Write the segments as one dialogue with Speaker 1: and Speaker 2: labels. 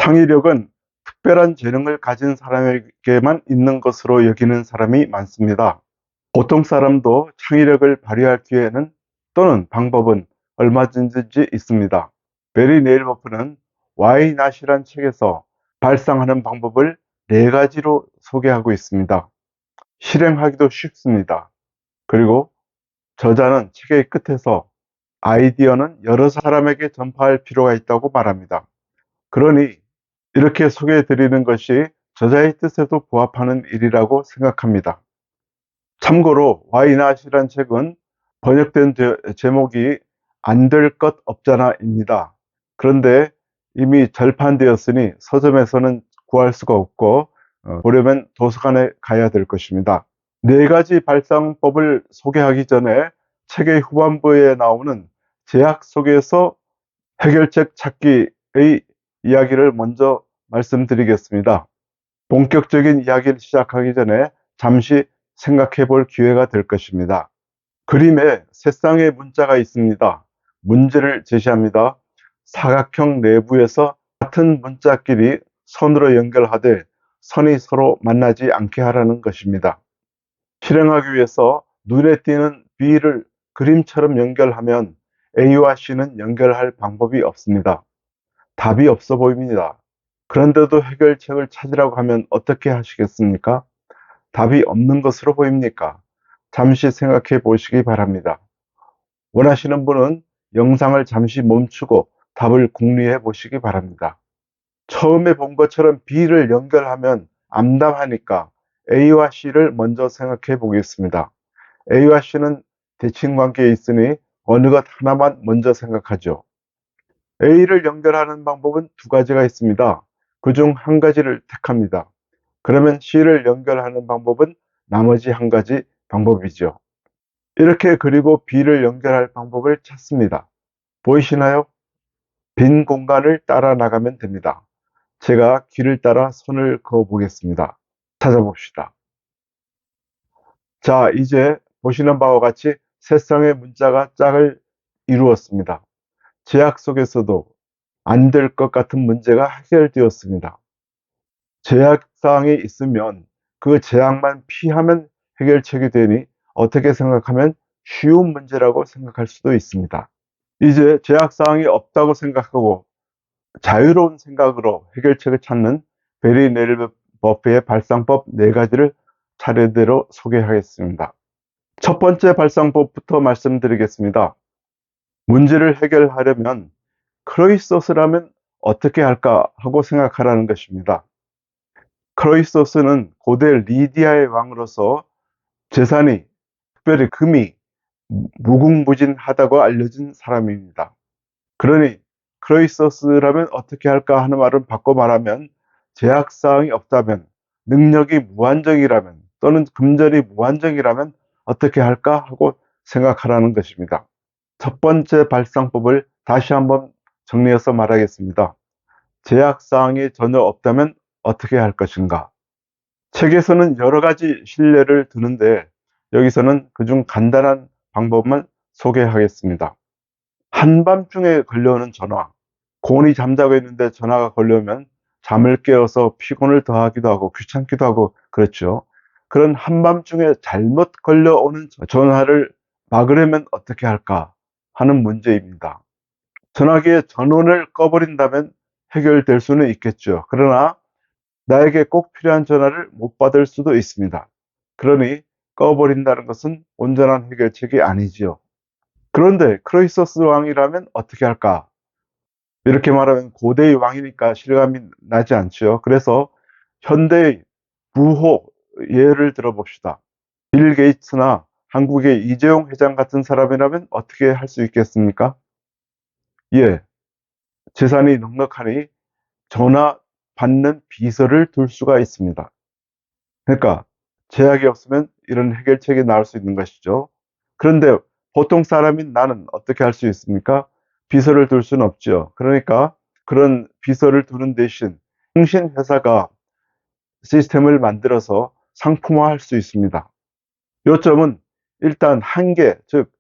Speaker 1: 창의력은 특별한 재능을 가진 사람에게만 있는 것으로 여기는 사람이 많습니다. 보통 사람도 창의력을 발휘할 기회는 또는 방법은 얼마든지 있습니다. 베리 네일버프는 Why Not이란 책에서 발상하는 방법을 4가지로 소개하고 있습니다. 실행하기도 쉽습니다. 그리고 저자는 책의 끝에서 아이디어는 여러 사람에게 전파할 필요가 있다고 말합니다. 그러니 이렇게 소개해 드리는 것이 저자의 뜻에도 부합하는 일이라고 생각합니다. 참고로 Why Not이란 책은 번역된 제목이 안 될 것 없잖아입니다. 그런데 이미 절판되었으니 서점에서는 구할 수가 없고 보려면 도서관에 가야 될 것입니다. 4가지 발상법을 소개하기 전에 책의 후반부에 나오는 제약 속에서 해결책 찾기의 이야기를 먼저 말씀드리겠습니다. 본격적인 이야기를 시작하기 전에 잠시 생각해 볼 기회가 될 것입니다. 그림에 세 쌍의 문자가 있습니다. 문제를 제시합니다. 사각형 내부에서 같은 문자끼리 선으로 연결하되 선이 서로 만나지 않게 하라는 것입니다. 실행하기 위해서 눈에 띄는 B를 그림처럼 연결하면 A와 C는 연결할 방법이 없습니다. 답이 없어 보입니다. 그런데도 해결책을 찾으라고 하면 어떻게 하시겠습니까? 답이 없는 것으로 보입니까? 잠시 생각해 보시기 바랍니다. 원하시는 분은 영상을 잠시 멈추고 답을 궁리해 보시기 바랍니다. 처음에 본 것처럼 B를 연결하면 암담하니까 A와 C를 먼저 생각해 보겠습니다. A와 C는 대칭관계에 있으니 어느 것 하나만 먼저 생각하죠. A를 연결하는 방법은 2가지가 있습니다. 그중 한 가지를 택합니다. 그러면 C를 연결하는 방법은 나머지 한 가지 방법이죠. 이렇게 그리고 B를 연결할 방법을 찾습니다. 보이시나요? 빈 공간을 따라 나가면 됩니다. 제가 길을 따라 손을 그어 보겠습니다. 찾아봅시다. 자, 이제 보시는 바와 같이 세 쌍의 문자가 짝을 이루었습니다. 제약 속에서도 안 될 것 같은 문제가 해결되었습니다. 제약사항이 있으면 그 제약만 피하면 해결책이 되니 어떻게 생각하면 쉬운 문제라고 생각할 수도 있습니다. 이제 제약사항이 없다고 생각하고 자유로운 생각으로 해결책을 찾는 베리 네일버프의 발상법 4가지를 차례대로 소개하겠습니다. 첫 번째 발상법부터 말씀드리겠습니다. 문제를 해결하려면 크로이소스라면 어떻게 할까 하고 생각하라는 것입니다. 크로이소스는 고대 리디아의 왕으로서 재산이, 특별히 금이 무궁무진하다고 알려진 사람입니다. 그러니 크로이소스라면 어떻게 할까 하는 말은 바꿔 말하면 제약사항이 없다면, 능력이 무한정이라면 또는 금전이 무한정이라면 어떻게 할까 하고 생각하라는 것입니다. 첫 번째 발상법을 다시 한번 정리해서 말하겠습니다. 제약사항이 전혀 없다면 어떻게 할 것인가? 책에서는 여러 가지 신뢰를 두는데 여기서는 그중 간단한 방법만 소개하겠습니다. 한밤중에 걸려오는 전화, 고온이 잠자고 있는데 전화가 걸려오면 잠을 깨어서 피곤을 더하기도 하고 귀찮기도 하고 그렇죠. 그런 한밤중에 잘못 걸려오는 전화를 막으려면 어떻게 할까 하는 문제입니다. 전화기의 전원을 꺼버린다면 해결될 수는 있겠죠. 그러나 나에게 꼭 필요한 전화를 못 받을 수도 있습니다. 그러니 꺼버린다는 것은 온전한 해결책이 아니지요. 그런데 크로이소스 왕이라면 어떻게 할까? 이렇게 말하면 고대의 왕이니까 실감이 나지 않죠. 그래서 현대의 부호 예를 들어봅시다. 빌 게이츠나 한국의 이재용 회장 같은 사람이라면 어떻게 할 수 있겠습니까? 예, 재산이 넉넉하니 전화 받는 비서를 둘 수가 있습니다. 그러니까 제약이 없으면 이런 해결책이 나올 수 있는 것이죠. 그런데 보통 사람인 나는 어떻게 할 수 있습니까? 비서를 둘 수는 없죠. 그러니까 그런 비서를 두는 대신 통신회사가 시스템을 만들어서 상품화할 수 있습니다. 요점은 일단 한계, 즉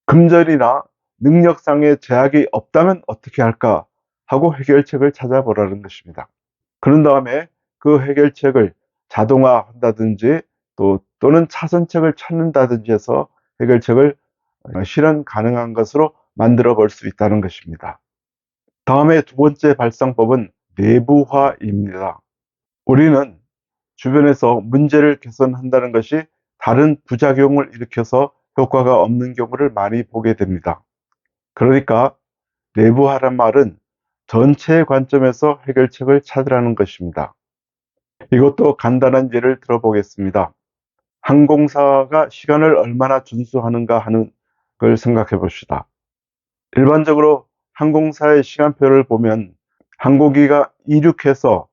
Speaker 1: 금전이나 능력상의 제약이 없다면 어떻게 할까 하고 해결책을 찾아보라는 것입니다. 그런 다음에 그 해결책을 자동화한다든지 또는 차선책을 찾는다든지 해서 해결책을 실현 가능한 것으로 만들어 볼 수 있다는 것입니다. 다음에 두 번째 발상법은 내부화입니다. 우리는 주변에서 문제를 개선한다는 것이 다른 부작용을 일으켜서 효과가 없는 경우를 많이 보게 됩니다. 그러니까 내부화란 말은 전체의 관점에서 해결책을 찾으라는 것입니다. 이것도 간단한 예를 들어보겠습니다. 항공사가 시간을 얼마나 준수하는가 하는 걸 생각해 봅시다. 일반적으로 항공사의 시간표를 보면 항공기가 이륙해서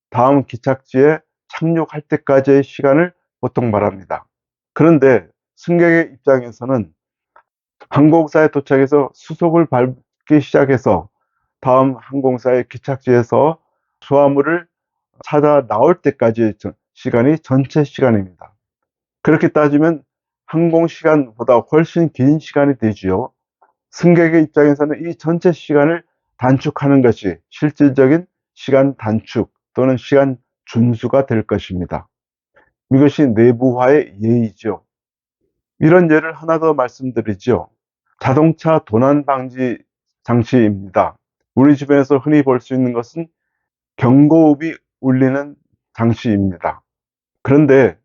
Speaker 1: 다음 기착지에 착륙할 때까지의 시간을 보통 말합니다. 그런데 승객의 입장에서는 항공사에 도착해서 수속을 밟기 시작해서 다음 항공사의 기착지에서 수화물을 찾아 나올 때까지의 시간이 전체 시간입니다. 그렇게 따지면 항공 시간보다 훨씬 긴 시간이 되지요. 승객의 입장에서는 이 전체 시간을 단축하는 것이 실질적인 시간 단축 또는 시간 준수가 될 것입니다. 이것이 내부화의 예의죠. 이런 예를 하나 더 말씀드리죠. 자동차 도난 방지 장치입니다. 우리 주변에서 흔히 볼 수 있는 것은 경고음이 울리는 장치입니다. 그런데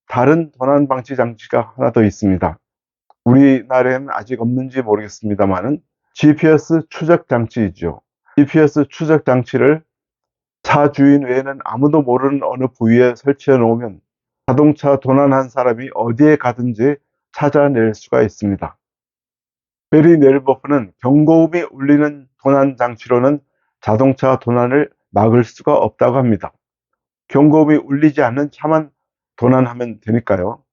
Speaker 1: 다른 도난 방지 장치가 하나 더 있습니다. 우리나라에는 아직 없는지 모르겠습니다만은 GPS 추적 장치이죠. GPS 추적 장치를 차 주인 외에는 아무도 모르는 어느 부위에 설치해 놓으면 자동차 도난한 사람이 어디에 가든지 찾아낼 수가 있습니다. 베리 넬버프는 경고음이 울리는 도난 장치로는 자동차 도난을 막을 수가 없다고 합니다. 경고음이 울리지 않는 차만 도난하면 되니까요.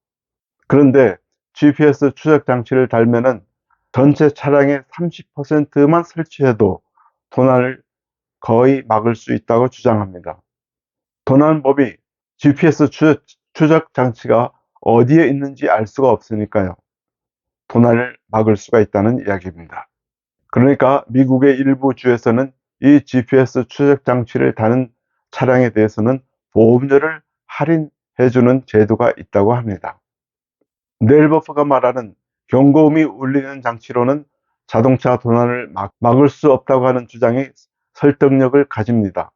Speaker 1: 그런데 GPS 추적 장치를 달면은 전체 차량의 30%만 설치해도 도난을 거의 막을 수 있다고 주장합니다. 도난법이 GPS 추적 장치가 어디에 있는지 알 수가 없으니까요. 도난을 막을 수가 있다는 이야기입니다. 그러니까 미국의 일부 주에서는 이 GPS 추적 장치를 다는 차량에 대해서는 보험료를 할인해주는 제도가 있다고 합니다. 넬버프가 말하는 경고음이 울리는 장치로는 자동차 도난을 막을 수 없다고 하는 주장이 설득력을 가집니다.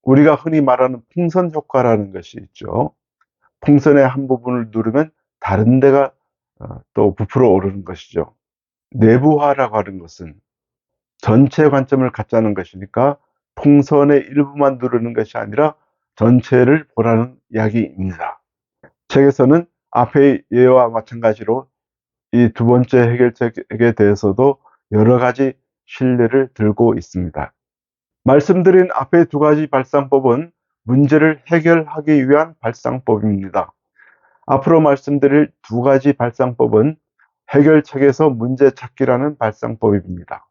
Speaker 1: 우리가 흔히 말하는 풍선 효과라는 것이 있죠. 풍선의 한 부분을 누르면 다른 데가 또 부풀어 오르는 것이죠. 내부화라고 하는 것은 전체 관점을 갖자는 것이니까 풍선의 일부만 누르는 것이 아니라 전체를 보라는 이야기입니다. 책에서는 앞의 예와 마찬가지로 이 두 번째 해결책에 대해서도 여러 가지 신뢰를 들고 있습니다. 말씀드린 앞의 두 가지 발상법은 문제를 해결하기 위한 발상법입니다. 앞으로 말씀드릴 두 가지 발상법은 해결책에서 문제 찾기라는 발상법입니다.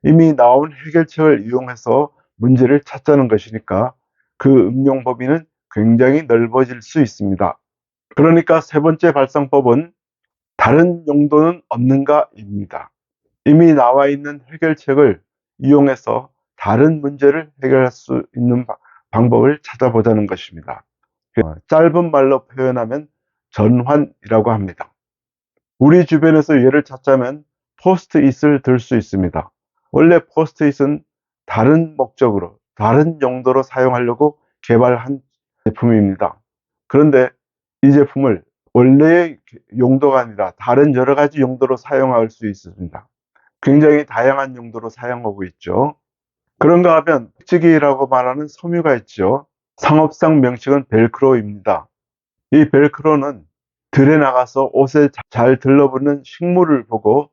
Speaker 1: 이미 나온 해결책을 이용해서 문제를 찾자는 것이니까 그 응용 범위는 굉장히 넓어질 수 있습니다. 그러니까 세 번째 발상법은 다른 용도는 없는가입니다. 이미 나와 있는 해결책을 이용해서 다른 문제를 해결할 수 있는 방법을 찾아보자는 것입니다. 짧은 말로 표현하면 전환이라고 합니다. 우리 주변에서 예를 찾자면 포스트잇을 들 수 있습니다. 원래 포스트잇은 다른 목적으로, 다른 용도로 사용하려고 개발한 제품입니다. 그런데 이 제품을 원래의 용도가 아니라 다른 여러 가지 용도로 사용할 수 있습니다. 굉장히 다양한 용도로 사용하고 있죠. 그런가 하면 묵직이라고 말하는 섬유가 있죠. 상업상 명칭은 벨크로입니다. 이 벨크로는 들에 나가서 옷에 잘 들러붙는 식물을 보고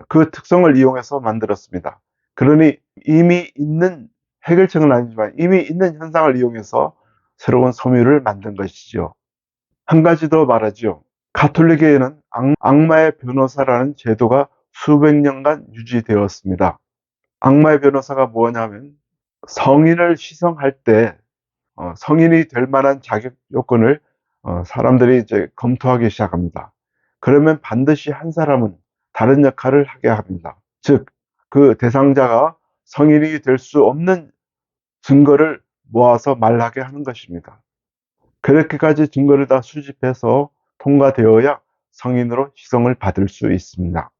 Speaker 1: 그 특성을 이용해서 만들었습니다. 그러니 이미 있는 해결책은 아니지만 이미 있는 현상을 이용해서 새로운 섬유를 만든 것이죠. 한 가지 더 말하죠. 가톨릭에는 악마의 변호사라는 제도가 수백 년간 유지되었습니다. 악마의 변호사가 뭐냐면 성인을 시성할 때 성인이 될 만한 자격 요건을 사람들이 이제 검토하기 시작합니다. 그러면 반드시 한 사람은 다른 역할을 하게 합니다. 즉, 그 대상자가 성인이 될 수 없는 증거를 모아서 말하게 하는 것입니다. 그렇게까지 증거를 다 수집해서 통과되어야 성인으로 시성을 받을 수 있습니다.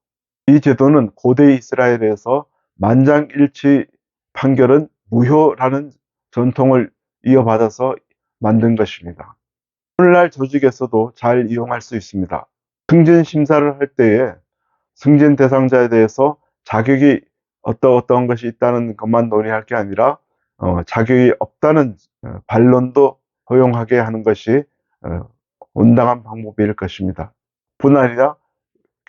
Speaker 1: 이 제도는 고대 이스라엘에서 만장일치 판결은 무효라는 전통을 이어받아서 만든 것입니다. 오늘날 조직에서도 잘 이용할 수 있습니다. 승진 심사를 할 때에 승진 대상자에 대해서 자격이 어떤 것이 있다는 것만 논의할 게 아니라 자격이 없다는 반론도 허용하게 하는 것이 온당한 방법일 것입니다. 뿐 아니라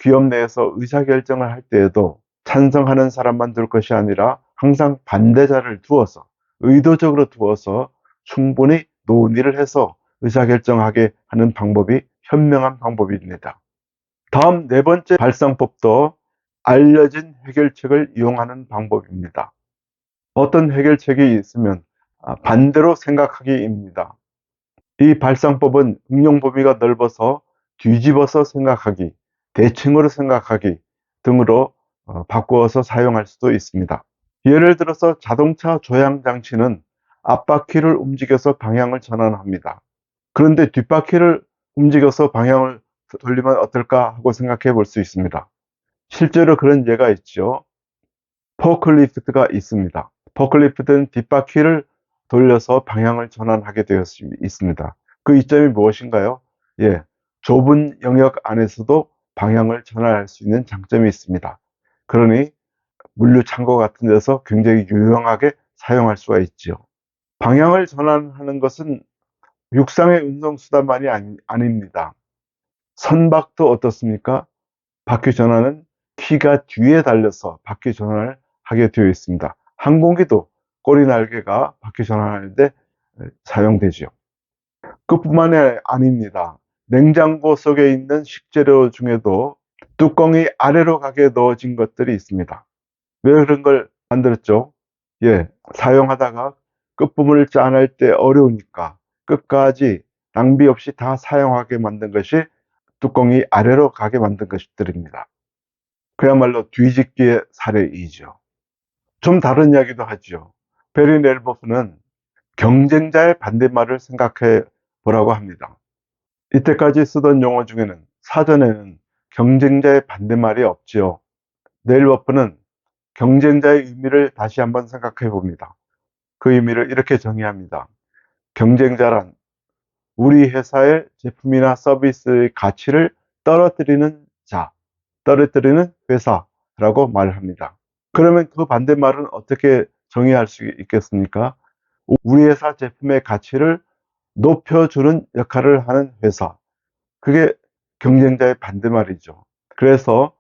Speaker 1: 기업 내에서 의사결정을 할 때에도 찬성하는 사람만 둘 것이 아니라 항상 반대자를 두어서 의도적으로 두어서 충분히 논의를 해서 의사결정하게 하는 방법이 현명한 방법입니다. 다음 네 번째 발상법도 알려진 해결책을 이용하는 방법입니다. 어떤 해결책이 있으면 반대로 생각하기입니다. 이 발상법은 응용 범위가 넓어서 뒤집어서 생각하기, 대칭으로 생각하기 등으로 바꾸어서 사용할 수도 있습니다. 예를 들어서 자동차 조향 장치는 앞바퀴를 움직여서 방향을 전환합니다. 그런데 뒷바퀴를 움직여서 방향을 돌리면 어떨까 하고 생각해 볼 수 있습니다. 실제로 그런 예가 있죠. 포클리프트가 있습니다. 포클리프트는 뒷바퀴를 돌려서 방향을 전환하게 되어 있습니다. 그 이점이 무엇인가요? 예, 좁은 영역 안에서도 방향을 전환할 수 있는 장점이 있습니다. 그러니 물류 창고 같은 데서 굉장히 유용하게 사용할 수가 있죠. 방향을 전환하는 것은 육상의 운동수단만이 아닙니다. 선박도 어떻습니까? 바퀴 전환은 키가 뒤에 달려서 바퀴 전환을 하게 되어 있습니다. 항공기도 꼬리 날개가 바퀴 전환할 때 사용되죠. 그뿐만이 아닙니다. 냉장고 속에 있는 식재료 중에도 뚜껑이 아래로 가게 넣어진 것들이 있습니다. 왜 그런 걸 만들었죠? 예, 사용하다가 끝부분을 짜낼 때 어려우니까 끝까지 낭비 없이 다 사용하게 만든 것이 뚜껑이 아래로 가게 만든 것들입니다. 그야말로 뒤집기의 사례이죠. 좀 다른 이야기도 하죠. 베리 넬버프는 경쟁자의 반대말을 생각해 보라고 합니다. 이때까지 쓰던 용어 중에는 사전에는 경쟁자의 반대말이 없지요. 넬버프는 경쟁자의 의미를 다시 한번 생각해 봅니다. 그 의미를 이렇게 정의합니다. 경쟁자란 우리 회사의 제품이나 서비스의 가치를 떨어뜨리는 자, 떨어뜨리는 회사라고 말합니다. 그러면 그 반대말은 어떻게 정의할 수 있겠습니까? 우리 회사 제품의 가치를 높여주는 역할을 하는 회사. 그게 경쟁자의 반대말이죠. 그래서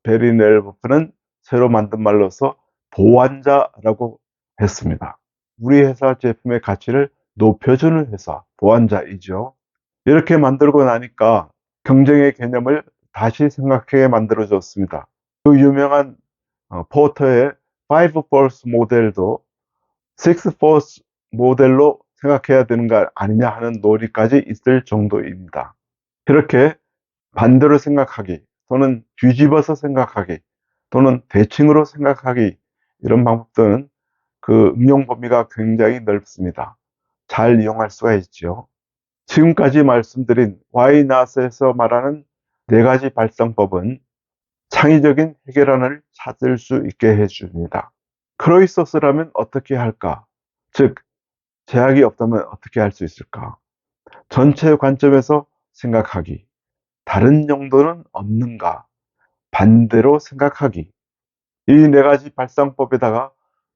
Speaker 1: 베리 넬버프는 새로 만든 말로서 보완자라고 했습니다. 우리 회사 제품의 가치를 높여주는 회사, 보완자이죠. 이렇게 만들고 나니까 경쟁의 개념을 다시 생각하게 만들어줬습니다. 그 유명한 포터의 5 force 모델도 6 force 모델로 생각해야 되는 거 아니냐 하는 논의까지 있을 정도입니다. 이렇게 반대로 생각하기 또는 뒤집어서 생각하기 또는 대칭으로 생각하기 이런 방법들은 그 응용 범위가 굉장히 넓습니다. 잘 이용할 수가 있죠. 지금까지 말씀드린 Why Not에서 말하는 네 가지 발상법은 창의적인 해결안을 찾을 수 있게 해줍니다. 크로이서스라면 어떻게 할까? 즉, 제약이 없다면 어떻게 할 수 있을까? 전체 관점에서 생각하기. 다른 용도는 없는가? 반대로 생각하기. 이 네 가지 발상법에다가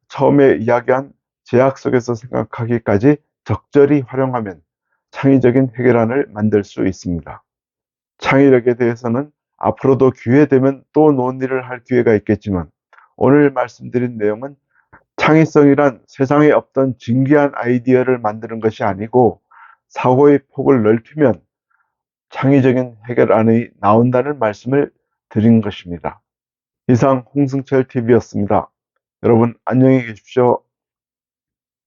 Speaker 1: 처음에 이야기한 제약 속에서 생각하기까지 적절히 활용하면 창의적인 해결안을 만들 수 있습니다. 창의력에 대해서는 앞으로도 기회 되면 또 논의를 할 기회가 있겠지만 오늘 말씀드린 내용은 창의성이란 세상에 없던 진귀한 아이디어를 만드는 것이 아니고 사고의 폭을 넓히면 창의적인 해결안이 나온다는 말씀을 드린 것입니다. 이상 홍승철 TV였습니다. 여러분 안녕히 계십시오.